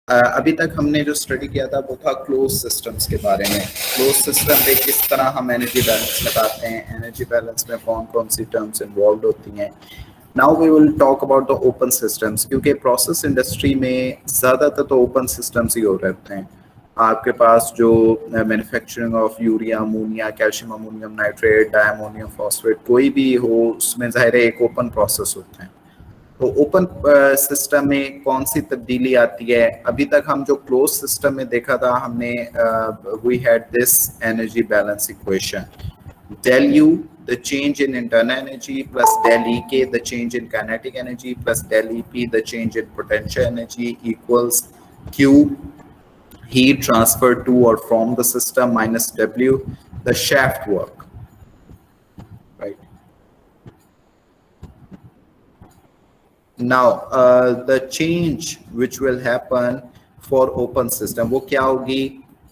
अभी तक हमने जो स्टडी किया था वो था क्लोज सिस्टम्स के बारे में। क्लोज सिस्टम पे किस तरह हम एनर्जी बैलेंस लगाते हैं, एनर्जी बैलेंस में कौन कौन सी टर्म्स इन्वॉल्व होती हैं। Now we will talk about the open systems, क्योंकि प्रोसेस इंडस्ट्री में ज़्यादातर तो ओपन सिस्टम्स ही हो रहते हैं। आपके पास जो manufacturing of urea, ammonia, calcium ammonium nitrate, diammonium phosphate कोई भी हो, उसमें ज़ाहिर है एक ओपन प्रोसेस होता है। तो ओपन सिस्टम में कौन सी तब्दीली आती है? अभी तक हम जो क्लोज सिस्टम में देखा था हमने, we had this energy balance equation, del U the change in internal energy plus del EK the change in kinetic energy plus del EP the change in potential energy equals Q heat transferred to or from the system minus W the shaft work, right? Now the change which will happen for open system वो क्या होगी?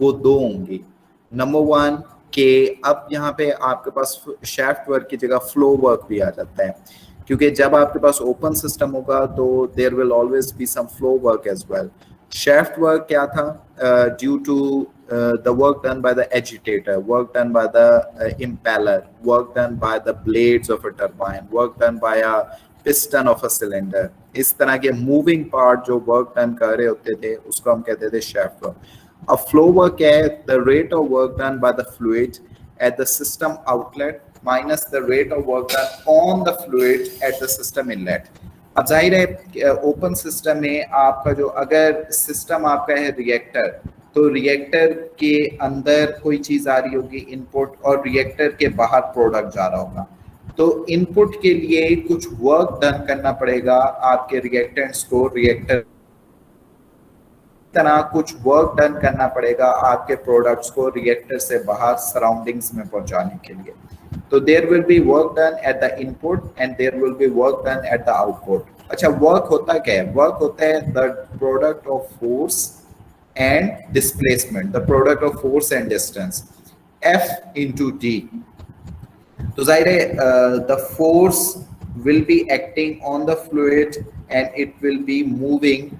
वो दो होंगी। Number one के अब यहाँ पे आपके पास शाफ्ट वर्क की जगह फ्लो वर्क भी आ जाता है, क्योंकि जब आपके पास ओपन सिस्टम होगा तो there will always be some flow work as well. Shaft work क्या था? Due to the work done by the agitator, work done by the impeller, work done by the blades of a turbine, work done by a piston of a cylinder, इस तरह के moving part जो work done कर रहे होते थे उसको हम कहते थे शाफ्ट वर्क। अब फ्लो वर्क क्या है? The rate of work done by the fluid at the system outlet minus the rate of work done on the fluid at the system inlet. अब जाहिर है ओपन सिस्टम में आपका जो, अगर सिस्टम आपका है रिएक्टर, तो रिएक्टर के अंदर कोई चीज आ रही होगी इनपुट, और रिएक्टर के बाहर प्रोडक्ट जा रहा होगा। तो इनपुट के लिए कुछ वर्क डन करना पड़ेगा आपके रिएक्टेंट्स को, रिएक्टर तरह कुछ वर्क डन करना पड़ेगा आपके प्रोडक्ट्स को रिएक्टर से बाहर सराउंडिंग्स में पहुंचाने के लिए। तो there will be work done at the input and there will be work done at the output. अच्छा, वर्क होता क्या है? वर्क होता है the product of force and displacement, the product of force and distance, F into D। तो जाहिर है the force will be acting on the fluid and it will be moving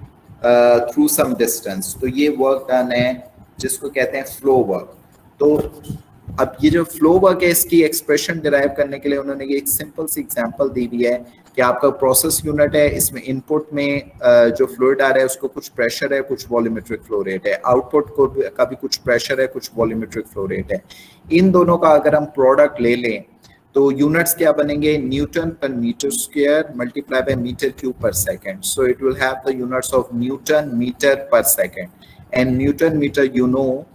through some distance. तो ये work done है जिसको कहते हैं flow work. तो अब ये जो फ्लो वर्क है इसकी एक्सप्रेशन डिराइव करने के लिए उन्होंने ये एक सिंपल सी एग्जांपल दी हुई है कि आपका प्रोसेस यूनिट है, इसमें इनपुट में जो फ्लूइड आ रहा है उसको कुछ प्रेशर है, कुछ वॉल्यूमेट्रिक फ्लो रेट है, आउटपुट को का भी कुछ प्रेशर है, कुछ वॉल्यूमेट्रिक फ्लो रेट है। इन दोनों का अगर हम प्रोडक्ट ले लें तो यूनिट्स क्या बनेंगे? Newton per metre square multiply by metre cube per second. So it will have the units of newton metre per second, and newton metre you know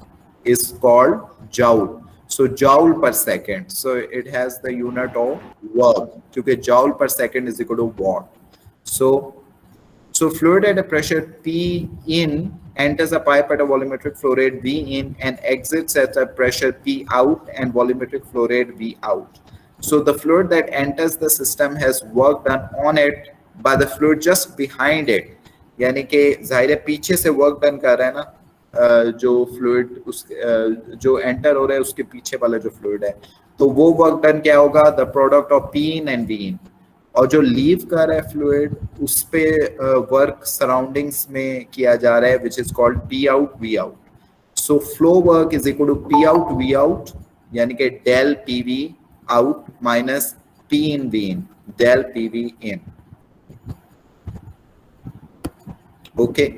is called joule. So joule per second. So it has the unit of work, क्योंकि joule per second is equal to watt. So fluid at a pressure P in enters a pipe at a volumetric flow rate V in and exits at a pressure P out and volumetric flow rate V out. So the fluid that enters the system has work done on it by the fluid just behind it. यानी कि जाहिर है पीछे से work done कर रहा है ना, जो फ्लूइड उस जो एंटर हो रहा है उसके पीछे वाला जो फ्लूइड है, तो वो वर्क डन क्या होगा? The product of p in and v in. और जो लीव कर रहा है फ्लूइड उस पे वर्क सराउंडिंग्स में किया जा रहा है which is called p out v out. So flow work is equal to p out v out, यानी कि del p v out minus p in v in, del p v in. Okay,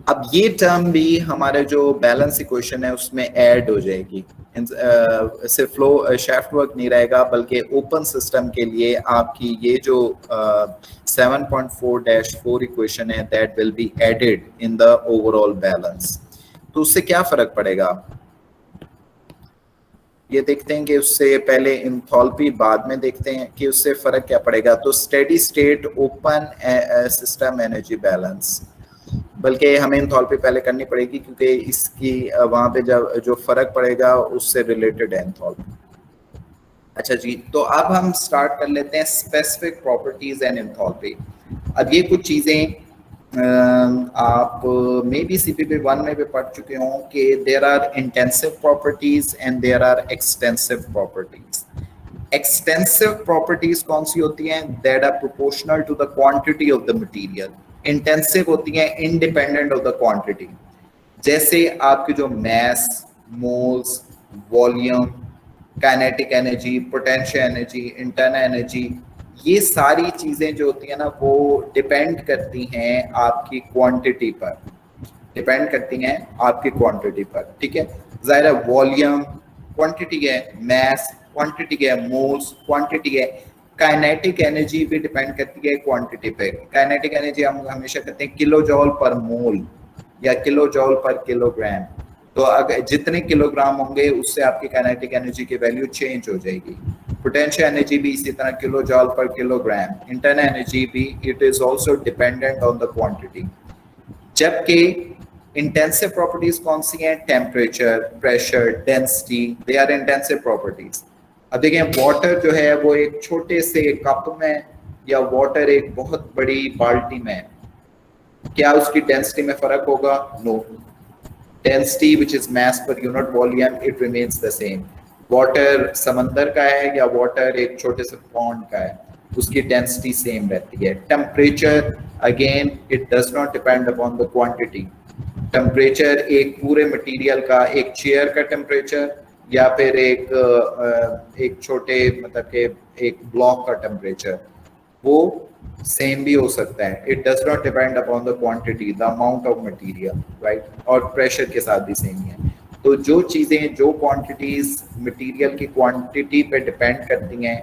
अब ये term भी हमारे जो balance equation है उसमें add हो जाएगी। सिर्फ फ्लो शाफ्ट वर्क नहीं रहेगा, बल्कि ओपन सिस्टम के लिए आपकी ये जो 7.4-4 इक्वेशन है that will be added in the overall balance. तो उससे क्या फर्क पड़ेगा ये देखते हैं कि उससे पहले इंथैल्पी बाद में देखते हैं कि उससे फर्क क्या पड़ेगा। तो steady state open system energy balance, बल्कि हमें इंथैल्पी पहले करनी पड़ेगी क्योंकि इसकी वहां पे जब जो फर्क पड़ेगा उससे रिलेटेड है इंथैल्पी। अच्छा जी, तो अब हम स्टार्ट कर लेते हैं स्पेसिफिक प्रॉपर्टीज एंड इंथैल्पी। अब ये कुछ चीजें आप मे बी CPP 1 में भी पढ़ चुके हों कि there are intensive properties and there are extensive properties. Extensive properties कौन सी होती हैं? That are proportional to the quantity of the material. Intensive होती हैं इंडिपेंडेंट ऑफ द क्वांटिटी। जैसे आपके जो mass, moles, volume, kinetic energy, potential energy, internal energy, ये सारी चीजें जो होती है ना वो डिपेंड करती हैं आपकी क्वांटिटी पर, डिपेंड करती हैं आपकी क्वांटिटी पर, ठीक है। जाहिर है वॉल्यूम क्वांटिटी है, मास क्वांटिटी है, मोल्स क्वांटिटी है, काइनेटिक एनर्जी भी डिपेंड करती है क्वांटिटी पे। काइनेटिक एनर्जी हम हमेशा कहते हैं किलो जॉल पर मोल या किलो जॉल पर किलोग्राम। तो अगर जितने किलोग्राम होंगे उससे आपकी काइनेटिक एनर्जी की वैल्यू चेंज हो जाएगी। पोटेंशियल एनर्जी भी इसी तरह kilo joule per kilogram. Internal energy भी it is also dependent on the quantity. जबकि इंटेंसिव प्रॉपर्टीज कौन सी हैं? Temperature, pressure, density, they are intensive properties. अब देखें वाटर जो है वो एक छोटे से कप में या वाटर एक बहुत बड़ी बाल्टी में, क्या उसकी डेंसिटी में फर्क होगा? No. Density which is mass per unit volume it remains the same. Water समंदर का है या वाटर एक छोटे से पॉन्ड का है, उसकी डेंसिटी सेम रहती है। Temperature again it does not depend upon the quantity. Temperature एक पूरे मटेरियल का, एक चेयर का टेम्परेचर या फिर एक छोटे मतलब के एक ब्लॉक का टेम्परेचर, वो सेम भी हो सकता है। It does not depend upon the quantity, the amount of material, right. और प्रेशर के साथ भी सेम ही है। तो जो चीजें, जो क्वांटिटीज मटेरियल की क्वांटिटी पे डिपेंड करती हैं,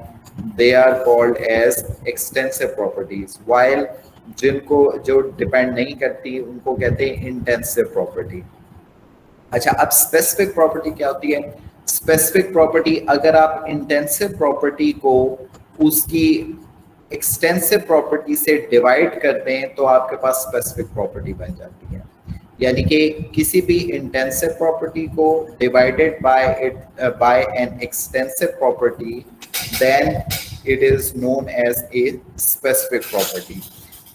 they are called as extensive properties, while जिनको जो डिपेंड नहीं करती उनको कहते हैं इंटेंसिव प्रॉपर्टी। अच्छा, अब स्पेसिफिक प्रॉपर्टी क्या होती है? स्पेसिफिक प्रॉपर्टी, अगर आप इंटेंसिव प्रॉपर्टी को उसकी एक्सटेंसिव प्रॉपर्टी से डिवाइड कर दें तो आपके पास स्पेसिफिक प्रॉपर्टी बन जाती है। यानी कि किसी भी इंटेंसिव प्रॉपर्टी को divided by an extensive property, then it is known as a specific property.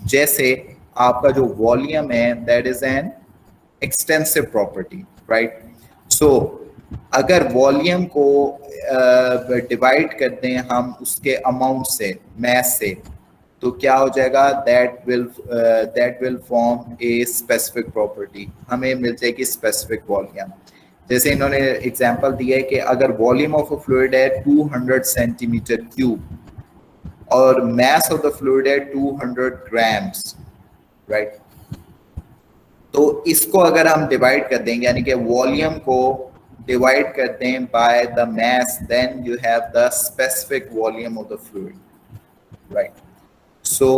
जैसे आपका जो वॉल्यूम है that is an extensive property, right. So अगर वॉल्यूम को डिवाइड कर दें हम उसके अमाउंट से, मास से, तो क्या हो जाएगा? That will form A specific property, हमें मिल जाएगी स्पेसिफिक वॉल्यूम। जैसे इन्होंने एग्जांपल दिया है कि अगर वॉल्यूम ऑफ अ फ्लूइड है 200 सेंटीमीटर क्यूब और मास ऑफ द फ्लूइड है 200 ग्राम्स, राइट। तो इसको अगर हम डिवाइड कर देंगे, यानी कि वॉल्यूम को डिवाइड कर दें by the mass, then you have the specific volume of the fluid, right. So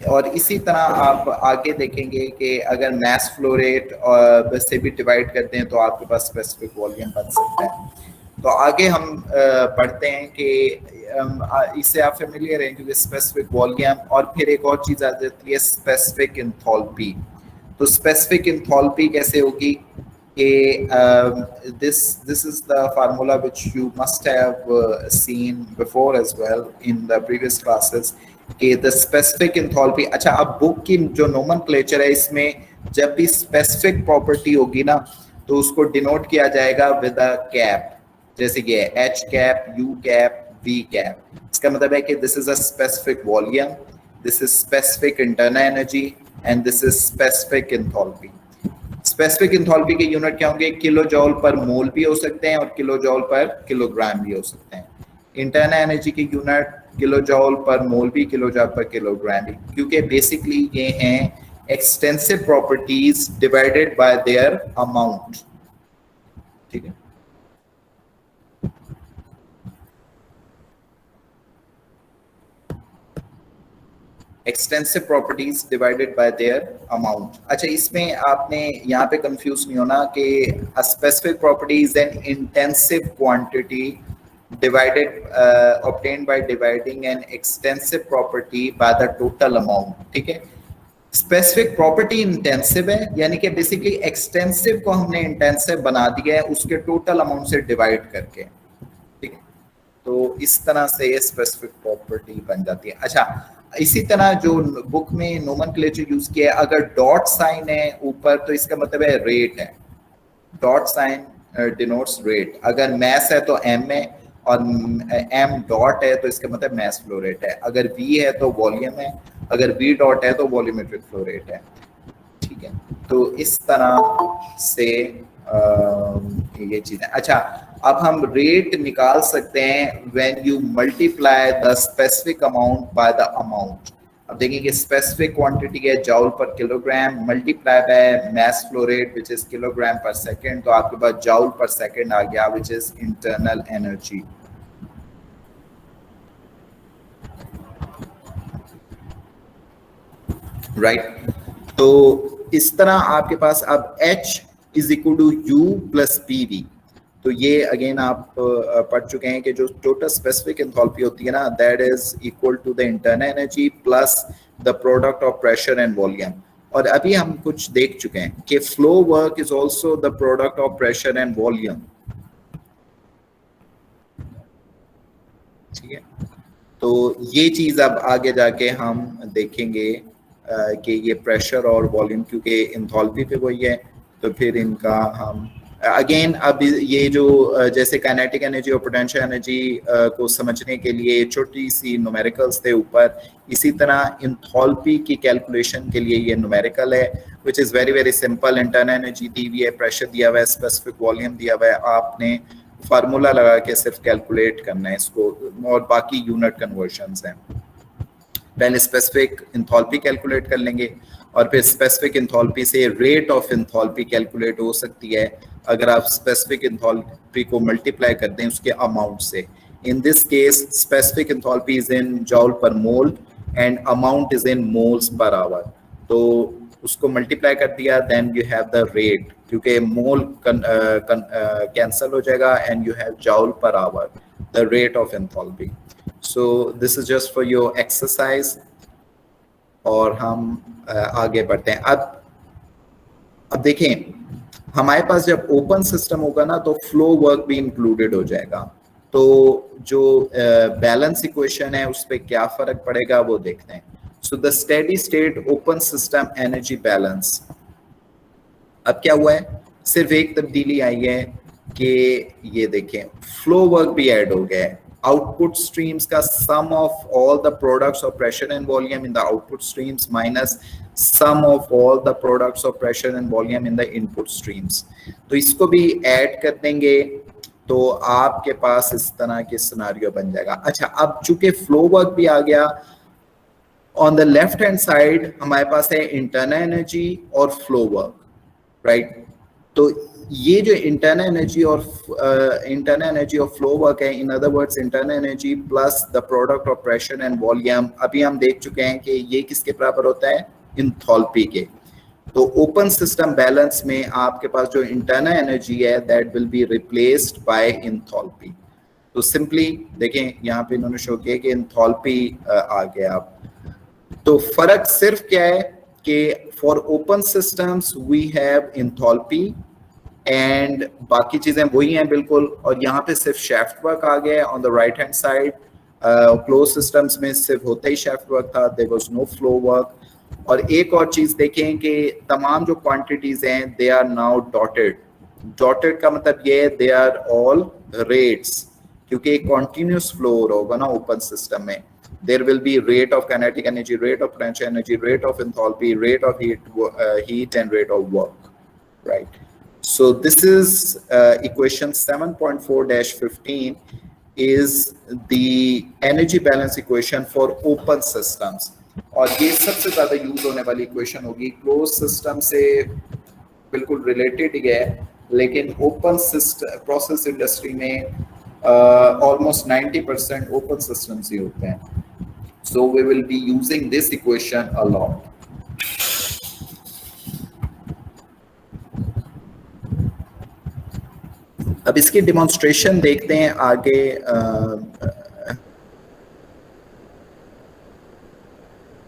और इसी तरह आप आगे देखेंगे कि अगर मास फ्लो रेट से भी डिवाइड करते हैं तो आपके पास स्पेसिफिक वॉल्यूम बन सकता है। तो आगे हम पढ़ते हैं कि इससे आप फेमिलियर हैं क्योंकि स्पेसिफिक वॉल्यूम, और फिर एक और चीज़ आ जाती है स्पेसिफिक इंथैल्पी। तो स्पेसिफिक इंथैल्पी कैसे होगी कि this is the formula which you must have seen before as well in the previous classes कि the specific enthalpy। अच्छा, अब बुक की जो नोमेनक्लेचर है इसमें जब भी स्पेसिफिक प्रॉपर्टी होगी ना तो उसको डिनोट किया जाएगा विद अ कैप, जैसे कि H cap, U cap, V cap. इसका मतलब है कि this is a specific volume, this is specific internal energy and this is specific enthalpy. Specific enthalpy के यूनिट क्या होंगे? किलो जॉल पर मोल भी हो सकते हैं और किलो जॉल पर किलोग्राम भी हो सकते हैं। इंटरनल एनर्जी के यूनिट किलो जॉल पर मोल भी, किलो जॉल पर किलोग्राम भी, क्योंकि बेसिकली ये हैं extensive properties divided by their amount, ठीक है। Extensive properties divided by their amount. अच्छा, इसमें आपने यहाँ पे कंफ्यूज नहीं होना कि a specific property is an intensive quantity divided obtained by dividing an extensive property by the total amount, ठीक है। स्पेसिफिक प्रॉपर्टी इंटेंसिव है, यानी कि बेसिकली एक्सटेंसिव को हमने इंटेंसिव बना दिया है उसके टोटल अमाउंट से डिवाइड करके, ठीक है। तो इस तरह से ये स्पेसिफिक प्रॉपर्टी बन जाती है। अच्छा, इसी तरह जो बुक में नोमेनक्लेचर यूज किया है, अगर डॉट साइन है ऊपर तो इसका मतलब है रेट है, डॉट साइन डिनोट्स रेट। अगर मास है तो एम है और m डॉट है तो इसका मतलब मास फ्लो रेट है, अगर v है तो वॉल्यूम है, अगर v डॉट है तो वॉल्यूमेट्रिक फ्लो रेट है। ठीक है, तो इस तरह से ये चीजें। अच्छा, अब हम रेट निकाल सकते हैं when you multiply the specific amount by the amount. अब देखेंगे स्पेसिफिक क्वांटिटी है joule per kilogram multiply by mass flow rate which is kilogram per second, तो आपके पास जूल पर सेकंड आ गया which is internal energy. Right, तो इस तरह आपके पास अब H is equal to U plus PV। तो ये अगेन आप पढ़ चुके हैं कि जो टोटल स्पेसिफिक एंथैल्पी होती है ना, that is equal to the internal energy plus the product of pressure and volume. और अभी हम कुछ देख चुके हैं कि flow work is also the product of pressure and volume. ठीक है, तो ये चीज अब आगे जाके हम देखेंगे कि ये प्रेशर और वॉल्यूम क्योंकि एंथैल्पी पे वही है, तो फिर इनका हम अगेन अब ये जो जैसे काइनेटिक एनर्जी और पोटेंशियल एनर्जी को समझने के लिए छोटी सी न्यूमेरिकल्स थे ऊपर, इसी तरह एंथैल्पी की कैलकुलेशन के लिए ये न्यूमेरिकल है which is very very simple. Internal energy दी हुई है, प्रेशर दिया हुआ है, स्पेसिफिक वॉल्यूम दिया हुआ है, आपने फार्मूला लगा के सिर्फ कैलकुलेट करना है इसको, और बाकी यूनिट कन्वर्जन्स हैं। पहले स्पेसिफिक एंथैल्पी कैलकुलेट कर लेंगे और फिर स्पेसिफिक एंथैल्पी से रेट ऑफ एंथैल्पी कैलकुलेट हो सकती है अगर आप स्पेसिफिक एंथैल्पी को मल्टीप्लाई कर दें उसके अमाउंट से। In this case specific enthalpy is in joule per mole and amount is in moles per hour, तो उसको मल्टीप्लाई कर दिया, then you have the rate, क्योंकि मोल कैंसल हो जाएगा and you have joule per hour, the rate of enthalpy. So this is just for your exercise और हम आगे बढ़ते हैं। अब देखें हमारे पास जब ओपन सिस्टम होगा ना तो फ्लो वर्क भी इंक्लूडेड हो जाएगा, तो जो बैलेंस इक्वेशन है उस पर क्या फर्क पड़ेगा वो देखते हैं। So the steady state open system energy balance, अब क्या हुआ है, सिर्फ एक तब्दीली आई है कि ये देखें फ्लो वर्क भी ऐड हो गया है। Output streams का sum of all the products of pressure and volume in the output streams minus sum of all the products of pressure and volume in the input streams, तो इसको भी add कर देंगे तो आपके पास इस तरह के सिनारियो बन जाएगा। अच्छा, अब चूंकि फ्लो वर्क भी आ गया, on the left hand side हमारे पास है इंटरनल एनर्जी और फ्लो वर्क, राइट। तो ये जो इंटरनल एनर्जी और फ्लो वर्क है, in other words internal energy plus the product of pressure and volume, अभी हम देख चुके हैं कि ये किसके बराबर होता है, एंथैल्पी के। तो ओपन सिस्टम बैलेंस में आपके पास जो इंटरनल एनर्जी है that will be replaced by enthalpy. तो सिंपली देखें यहाँ पे इन्होंने शो किया कि एंथैल्पी आ गया। अब तो फर्क सिर्फ क्या है कि for open systems we have enthalpy and बाकी चीजें वही हैं बिल्कुल, और यहाँ पे सिर्फ शाफ्ट वर्क आ गया on the right hand side. Close systems में सिर्फ होता ही शाफ्ट वर्क था, there was no flow work. और एक और चीज देखें कि तमाम जो क्वांटिटीज हैं they are now dotted. Dotted का मतलब ये है दे आर ऑल रेट्स, क्योंकि कॉन्टिन्यूस फ्लो होगा ना ओपन सिस्टम में। There will be rate of kinetic energy, rate of potential energy, rate of enthalpy, rate of heat and rate of work, right? So this is equation 7.4-15 is the energy balance equation for open systems, और ये सबसे ज्यादा use होने वाली equation होगी। Close system से बिल्कुल related ही है, लेकिन ओपन सिस्टम प्रोसेस इंडस्ट्री में almost 90% open systems ही होते हैं। So we will be using this equation a lot. अब इसकी डेमोन्स्ट्रेशन देखते हैं आगे।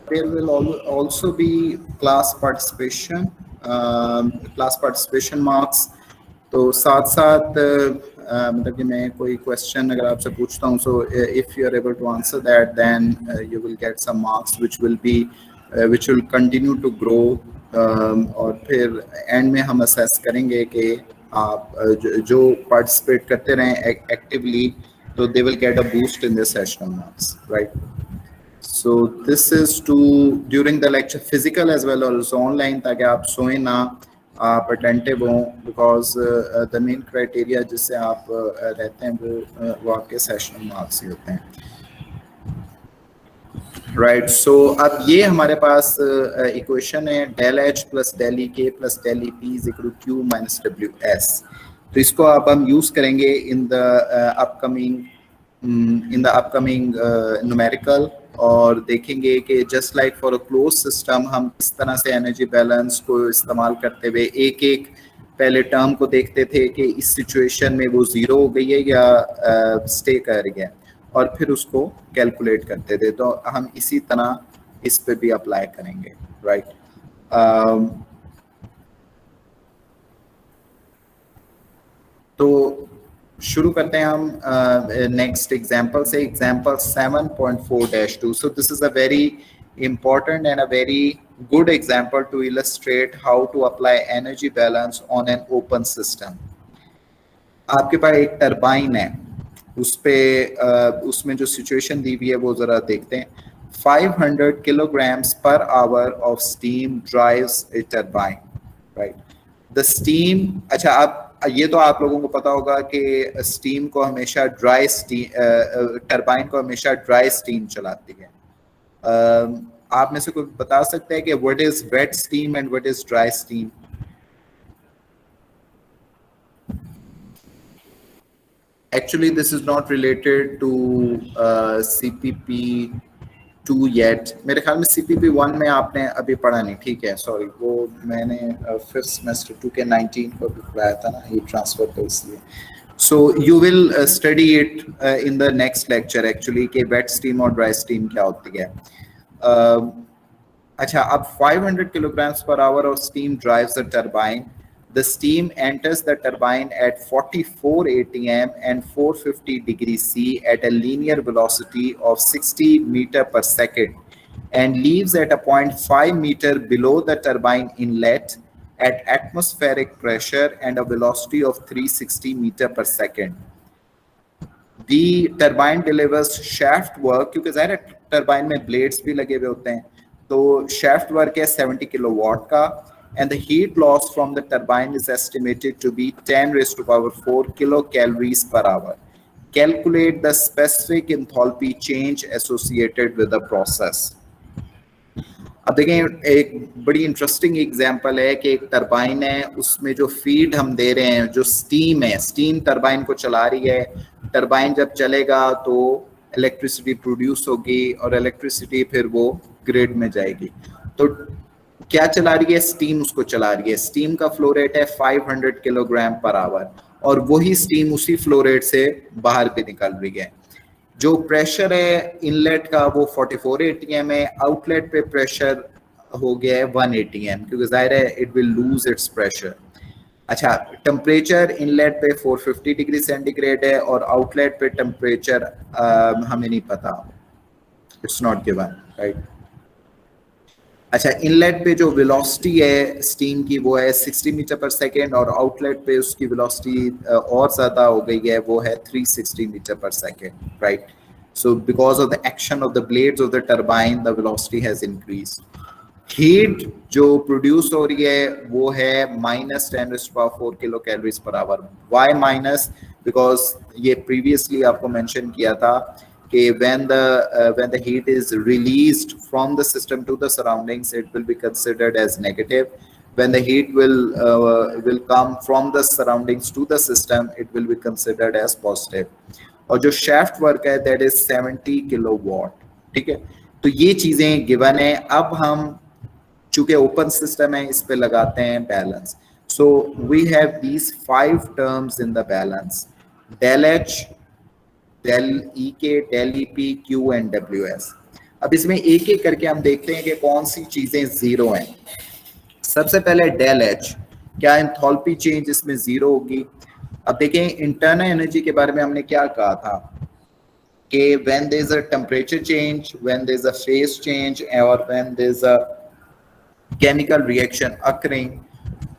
There will also be class participation marks. तो साथ साथ मतलब कि मैं कोई क्वेश्चन अगर आपसे पूछता हूँ, so if you are able to answer that then you will get some marks which will continue to grow, और फिर एंड में हम असेस करेंगे कि आप जो पार्टिसिपेट करते रहें actively So they will get a boost in their sessional marks, right? So this is to during the lecture, physical as well as online, ताकि आप सोए ना, आप attentive हों, because the main criteria जिससे आप रहते हैं वो आपके sessional marks ही होते हैं, right? So अब ये हमारे पास equation है del H plus del EK plus del EP is equal to Q minus WS. तो इसको अब हम use करेंगे in the upcoming numerical, और देखेंगे कि just like for a close system हम किस तरह से एनर्जी बैलेंस को इस्तेमाल करते हुए एक एक पहले टर्म को देखते थे कि इस सिचुएशन में वो जीरो हो गई है या स्टे कर गया, और फिर उसको कैलकुलेट करते थे। तो हम इसी तरह इस पे भी अप्लाई करेंगे, राइट? तो शुरू करते हैं हम नेक्स्ट एग्जांपल से, example 7.4-2. So this is a very important and a very good example to illustrate how to apply energy balance on an open system. आपके पास एक टरबाइन है, उस पे उसमें जो सिचुएशन दी हुई है वो जरा देखते हैं। 500 kilograms per hour of steam drives a turbine, right? The steam, अच्छा आप ये तो आप लोगों को पता होगा कि स्टीम को हमेशा ड्राई स्टीम, टरबाइन को हमेशा ड्राई स्टीम चलाती है। आप में से कोई बता सकते हैं कि what is wet steam and what is dry steam? Actually this is not related to CPP2 yet. मेरे ख्याल में CPP1 में आपने अभी पढ़ा नहीं, ठीक है, सॉरी, वो मैंने फिफ्थ सेमेस्टर 2 के 19 को भी पढ़ाया था ना, ये ट्रांसफर तो इसलिए। So you will study it in the next lecture actually कि वेट स्टीम और ड्राई स्टीम क्या होती है। अच्छा, अब 500 kilograms per hour of steam drives the turbine. The steam enters the turbine at 44 atm and 450 degrees C at a linear velocity of 60 meter per second and leaves at a 0.5 meter below the turbine inlet at atmospheric pressure and a velocity of 360 meter per second. The turbine delivers shaft work, क्योंकि ज़ाहिर है turbine में blades भी लगे हुए होते हैं, तो shaft work है 70 kilowatt का, and the heat loss from the turbine is estimated to be 10 raised to power 4 kilocalories per hour. Calculate the specific enthalpy change associated with the process. अब देखें, एक बड़ी इंटरेस्टिंग एग्जांपल है कि एक turbine है, उसमें जो फीड हम दे रहे हैं, जो स्टीम है, स्टीम टरबाइन को चला रही है। टरबाइन जब चलेगा तो इलेक्ट्रिसिटी प्रोड्यूस होगी और इलेक्ट्रिसिटी फिर वो ग्रिड में जाएगी। तो क्या चला रही है? स्टीम उसको चला रही है। स्टीम का फ्लो रेट है 500 किलोग्राम पर आवर, और वही स्टीम उसी फ्लो रेट से बाहर भी निकल रही है। जो प्रेशर है इनलेट का वो 44 atm है, आउटलेट पे प्रेशर हो गया है 1 atm, क्योंकि जाहिर है it will lose its pressure. अच्छा, टेम्परेचर इनलेट पे 450 डिग्री सेंटीग्रेड है और आउटलेट पे टेम्परेचर हमें नहीं पता, इट्स नॉट गिवन, राइट? अच्छा, इनलेट पे जो वेलोसिटी है स्टीम की वो है 60 मीटर पर सेकेंड, और आउटलेट पे उसकी वेलोसिटी और ज़्यादा हो गई है, वो है 360 meter per second, right? So because of the action of the blades of the turbine the velocity has increased. Heat जो प्रोड्यूस हो रही है वो है -10⁴ kilo calories per hour. Why minus? Because ये प्रीवियसली आपको मेंशन किया था कि when the heat is released from the system to the surroundings, it will be considered as negative. When the heat will come from the surroundings to the system, it will be considered as positive. और जो shaft work है that is 70 kilowatt, ठीक है? तो ये चीजें given है। अब हम चूंकि ओपन सिस्टम है, इस पे लगाते हैं balance. So we have these 5 terms in the balance: del H, del EK, del EP, Q and WS। अब इसमें एक एक करके हम देखते हैं कि कौन सी चीजें जीरो हैं। सबसे पहले del H, क्या एंथैल्पी चेंज इसमें जीरो होगी? अब देखें, इंटरनल एनर्जी के बारे में हमने क्या कहा था कि when there is a temperature change, when there is a phase change, or when there is a chemical reaction occurring,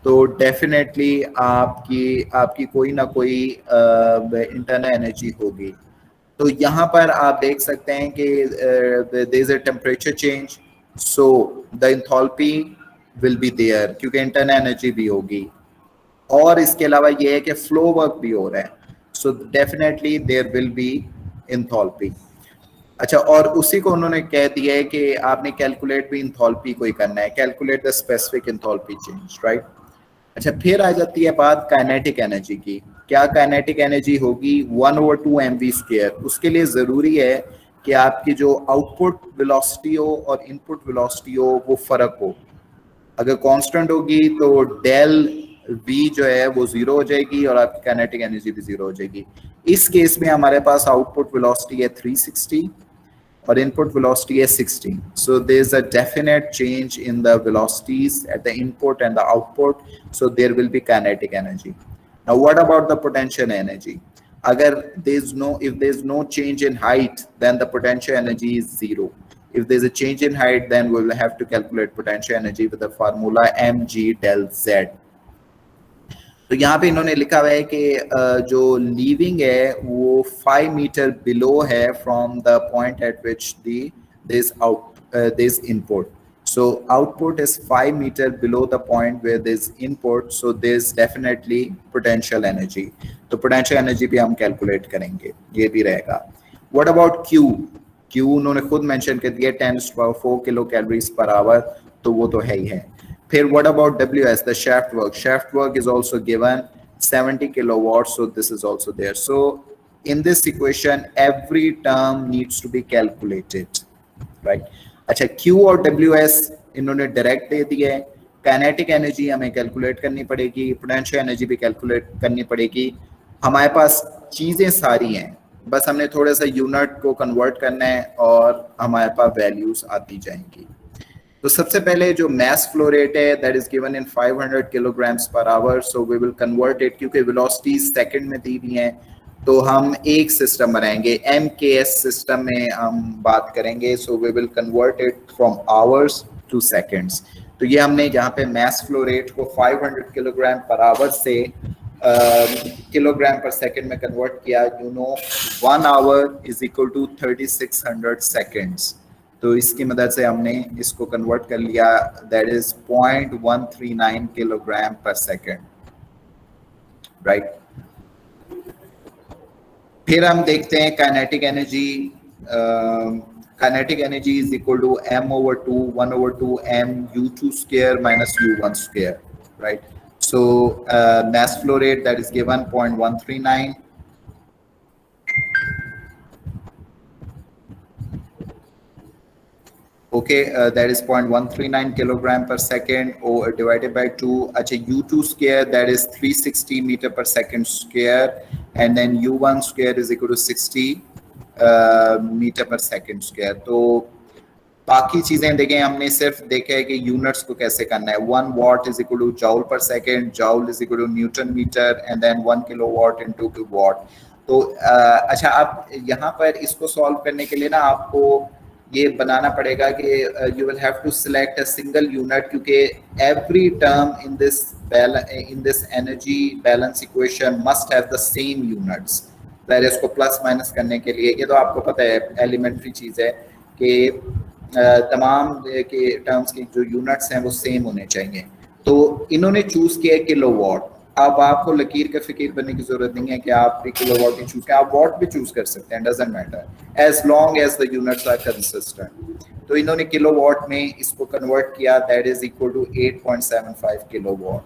तो डेफिनेटली आपकी कोई ना कोई इंटरनल एनर्जी होगी। तो यहाँ पर आप देख सकते हैं कि there is a temperature change, so the enthalpy will be there क्योंकि इंटरनल एनर्जी भी होगी, और इसके अलावा ये है कि फ्लो वर्क भी हो रहा है, so definitely there will be enthalpy. अच्छा, और उसी को उन्होंने कह दिया है कि आपने कैलकुलेट भी इंथॉल्पी को ही करना है, calculate the specific enthalpy change, right. अच्छा, फिर आ जाती है बात काइनेटिक एनर्जी की। क्या काइनेटिक एनर्जी होगी? 1/2 mv²। उसके लिए ज़रूरी है कि आपकी जो आउटपुट वेलोसिटी हो और इनपुट वेलोसिटी हो वो फ़र्क हो। अगर कांस्टेंट होगी तो डेल वी जो है वो 0 हो जाएगी और आपकी काइनेटिक एनर्जी भी 0 हो जाएगी। इस केस में हमारे पास आउटपुट वेलोसिटी है 360 or input velocity is 16. So there's a definite change in the velocities at the input and the output. So there will be kinetic energy. Now, what about the potential energy? If there's no change in height, then the potential energy is 0. If there's a change in height, then we will have to calculate potential energy with the formula mg del z. तो यहाँ पे इन्होंने लिखा हुआ है कि जो leaving है वो 5 मीटर बिलो है from the point at which this input, so output is 5 meter below the point where there's input, so there's definitely potential energy. तो potential energy भी हम calculate करेंगे, ये भी रहेगा। What about Q? Q उन्होंने खुद mention कर दिया 10⁴ किलो कैलोरीज पर आवर, तो वो तो है ही है। फिर what about WS, the shaft work? Shaft work is also given 70 kilowatts, so this is also there. So in this equation, every term needs to be calculated, right? अच्छा, Q और WS इन्होंने direct दे दिए। Kinetic energy हमें calculate करनी पड़ेगी, potential energy भी calculate करनी पड़ेगी। हमारे पास चीज़ें सारी हैं, बस हमने थोड़ा सा यूनिट को कन्वर्ट करना है और हमारे पास वैल्यूज आती जाएंगी। तो सबसे पहले जो मास फ्लो रेट है that is given in 500 kilograms per hour, so we will convert it, क्योंकि वेलोसिटी सेकंड में दी हुई है तो हम एक सिस्टम बनाएंगे, MKS सिस्टम में हम बात करेंगे। So we will convert it from hours to seconds. तो ये हमने यहाँ पे मास फ्लो रेट को 500 किलोग्राम पर आवर से किलोग्राम पर सेकंड में कन्वर्ट किया। You know 1 hour is equal to 3600 seconds, तो इसकी मदद से हमने इसको कन्वर्ट कर लिया, that is 0.139 kilogram per second, right. फिर हम देखते हैं kinetic energy. Kinetic energy is equal to m/2 1/2 m u2² minus u1², right. So mass flow rate that is given 0.139, okay, that is 0.139 kilogram per second or divided by 2. अच्छा, u2² that is 360 meter per second square, and then u1² is equal to 60 meter per second square. तो बाकी चीजें देखें, हमने सिर्फ देखा है कि यूनिट्स को कैसे करना है। 1 watt is equal to joule per second, joule is equal to newton meter, and then 1 kilowatt into watt. तो अच्छा, अब यहाँ पर इसको सॉल्व करने के लिए ना आपको ये बनाना पड़ेगा कि you will have to select a single unit, क्योंकि every term in this energy balance equation must have the same units. पहले इसको प्लस माइनस करने के लिए, ये तो आपको पता है एलिमेंट्री चीज़ है कि तमाम के टर्म्स की जो यूनिट्स हैं वो सेम होने चाहिए। तो इन्होंने चूज किया किलोवाट। अब आपको लकीर का फिकीर बनने की जरूरत नहीं है कि आप किलोवाट ही चूज करें, आप वॉट भी चूज कर सकते हैं, doesn't matter as long as the units are consistent. तो इन्होंने किलोवाट में इसको कन्वर्ट किया, that is equal to 8.75 kilowatt.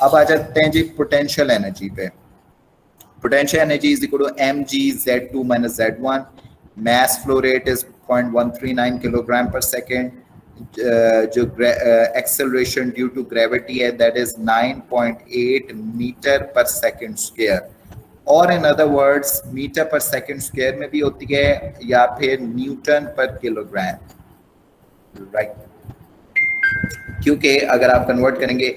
अब आ जाते हैं जी पोटेंशियल एनर्जी पे। Potential energy is equal to mg z2 minus z1. Mass flow rate is 0.139 kilogram per second. जो acceleration due to gravity है that is 9.8 meter per second square. और in other words meter per second square में भी होती है या फिर Newton per kilogram, right? क्योंकि अगर आप कन्वर्ट करेंगे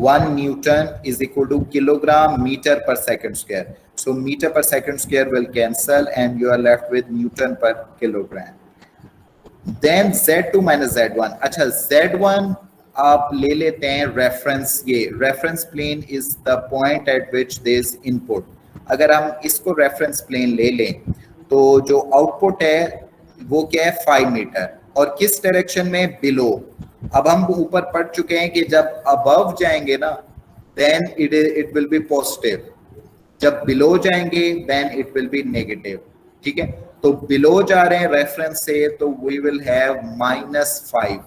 1 newton is equal to kilogram metre per second square, so metre per second square will cancel and you are left with newton per kilogram. Then Z2 minus Z1। अच्छा, Z1 आप ले लेते हैं reference, ये reference plane is the point at which there is input. अगर हम इसको reference plane ले लें तो जो आउटपुट है वो क्या है 5 मीटर, और किस डायरेक्शन में, बिलो। अब हम ऊपर पढ़ चुके हैं कि जब अबव जाएंगे ना then it will be positive, जब बिलो जाएंगे then it will be negative, ठीक है। तो बिलो जा रहे हैं रेफरेंस से तो वी विल हैव -5।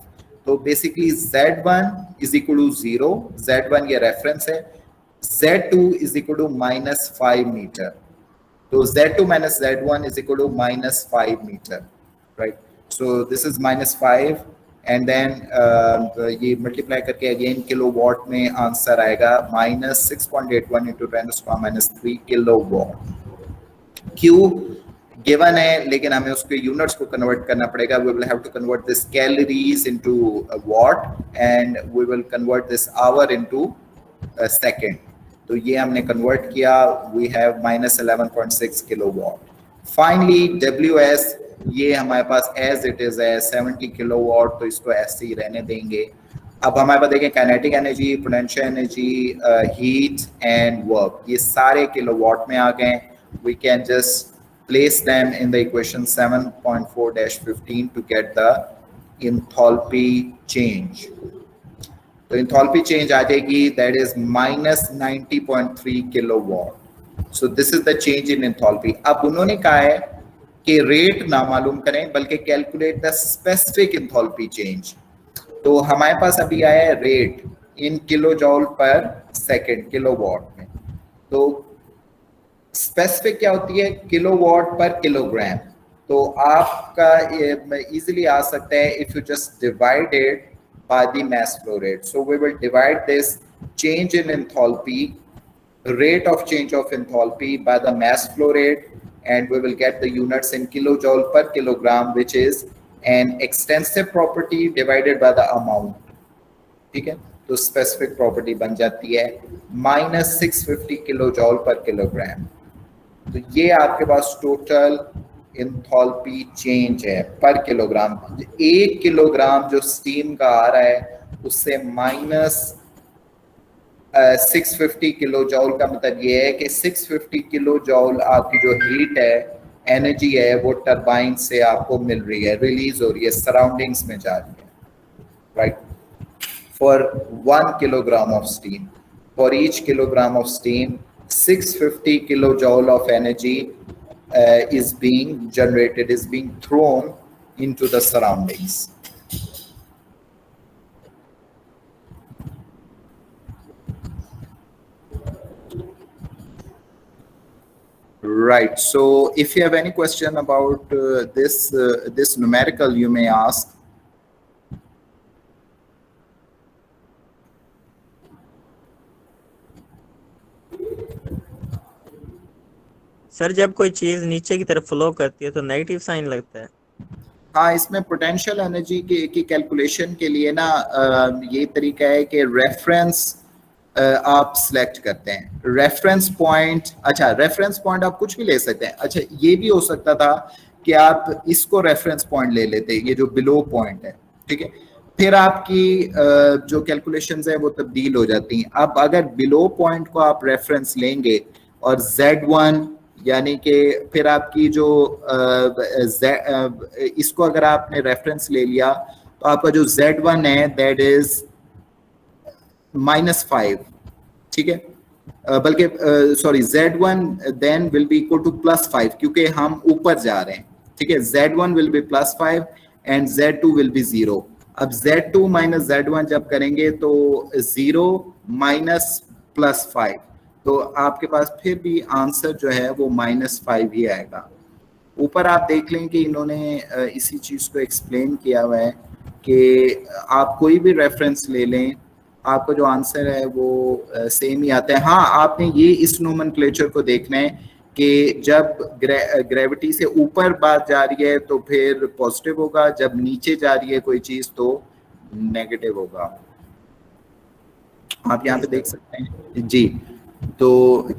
तो basically Z1 is equal to 0, Z1 ये रेफरेंस है, Z2 is equal to -5 metre. तो Z2 minus Z1 is equal to -5 meter, right? So this is -5 and then ये मल्टीप्लाई करके अगेन किलोवाट में answer आएगा -6.81 into 10⁻³ kilowatt. Q given है लेकिन हमें उसके यूनिट्स को कन्वर्ट करना पड़ेगा। We will have to convert this calories into watt and we will convert this hour into second। तो ये हमने कन्वर्ट किया, we have -11.6 kilowatt. Finally WS ये हमारे पास एज इट इज है 70 किलोवाट, तो इसको ऐसे ही रहने देंगे। अब हमारे पास देखें kinetic energy, potential energy, heat and work, ये सारे किलोवाट में आ गए। We can just place them in the equation 7.4-15 to get the enthalpy change। तो enthalpy change आ जाएगी that is -90.3 kilowatt. So this is the change in enthalpy। अब उन्होंने कहा है कि रेट ना मालूम करें बल्कि calculate the specific enthalpy change। तो हमारे पास अभी आया है रेट इन किलो जॉल पर सेकेंड किलोवाट में। तो स्पेसिफिक क्या होती है, किलोवाट पर किलोग्राम। तो आपका इजीली आ सकता है if you just divide it by the mass flow rate। So we will divide this change in enthalpy, rate of change of enthalpy, by the mass flow rate and we will get the units in kilojoule per kilogram, which is an extensive property divided by the amount। ठीक है, तो specific property बन जाती है -650 किलोजॉल पर kilogram. तो ये आपके पास टोटल इंथॉल्पी चेंज है पर किलोग्राम। 1 किलोग्राम जो स्टीम का आ रहा है उससे -650 किलो जॉल का मतलब ये है कि 650 किलो जॉल आपकी जो हीट है, एनर्जी है, वो टरबाइन से आपको मिल रही है, रिलीज हो रही है, सराउंडिंग्स में जा रही है, right. For 1 kilogram of steam, for each kilogram of steam 650 kilojoule of energy is being generated, is being thrown into the surroundings। Right, so if you have any question about this numerical, you may ask। Sir जब कोई चीज नीचे की तरफ flow करती है तो negative sign लगता है। हाँ, इसमें पोटेंशियल एनर्जी की कैलकुलेशन के लिए ना ये तरीका है कि रेफरेंस आप सिलेक्ट करते हैं, रेफरेंस पॉइंट। अच्छा, रेफरेंस पॉइंट आप कुछ भी ले सकते हैं। अच्छा, ये भी हो सकता था कि आप इसको रेफरेंस पॉइंट ले लेते, ये जो बिलो पॉइंट है, ठीक है, फिर आपकी जो कैलकुलेशंस है वो तब्दील हो जाती हैं। अब अगर बिलो पॉइंट को आप रेफरेंस लेंगे और Z1 यानी कि फिर आपकी जो इसको अगर आपने रेफरेंस ले लिया तो आपका जो Z1 है दैट इज -5, ठीक है, बल्कि sorry Z1 then will be equal to +5 क्योंकि हम ऊपर जा रहे हैं, ठीक है। Z1 will be +5 and Z2 will be 0। अब Z2 - Z1 जब करेंगे तो 0 - +5, तो आपके पास फिर भी आंसर जो है वो -5 ही आएगा। ऊपर आप देख लें कि इन्होंने इसी चीज़ को एक्सप्लेन किया हुआ है कि आप कोई भी रेफरेंस ले लें, आपका जो आंसर है वो सेम ही आता है। हाँ, आपने ये इस नोमेनक्लेचर को देखना है कि जब ग्रेविटी से ऊपर बात जा रही है तो फिर पॉजिटिव होगा, जब नीचे जा रही है कोई चीज़ तो नेगेटिव होगा। आप यहाँ पे देख सकते हैं जी। तो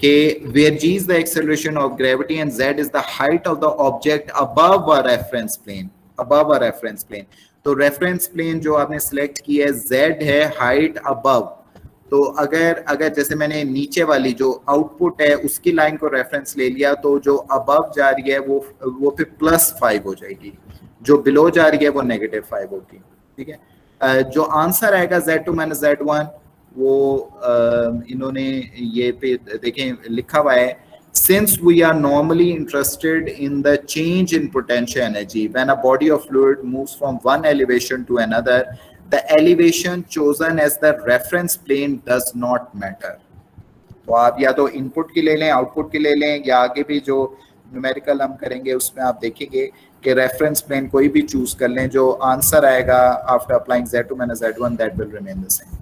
कि where g is the acceleration of gravity and z is the height of the object above a reference plane, above a reference plane। तो रेफरेंस प्लेन जो आपने सिलेक्ट की है z है, हाइट अबव, तो अगर अगर जैसे मैंने नीचे वाली जो आउटपुट है उसकी लाइन को रेफरेंस ले लिया, तो जो अबव जा रही है वो फिर +5 हो जाएगी, जो बिलो जा रही है वो -5 होगी। ठीक है, जो आंसर आएगा Z2 - Z1 वो इन्होंने ये पे देखें लिखा हुआ है, since we are normally interested in the change in potential energy when a body of fluid moves from one elevation to another, the elevation chosen as the reference plane does not matter। तो आप या तो input की ले लें, output की ले लें, या आगे भी जो न्यूमेरिकल हम करेंगे उसमें आप देखेंगे कि रेफरेंस प्लेन कोई भी चूज कर लें, जो आंसर आएगा after applying Z2 - Z1 that will remain the same.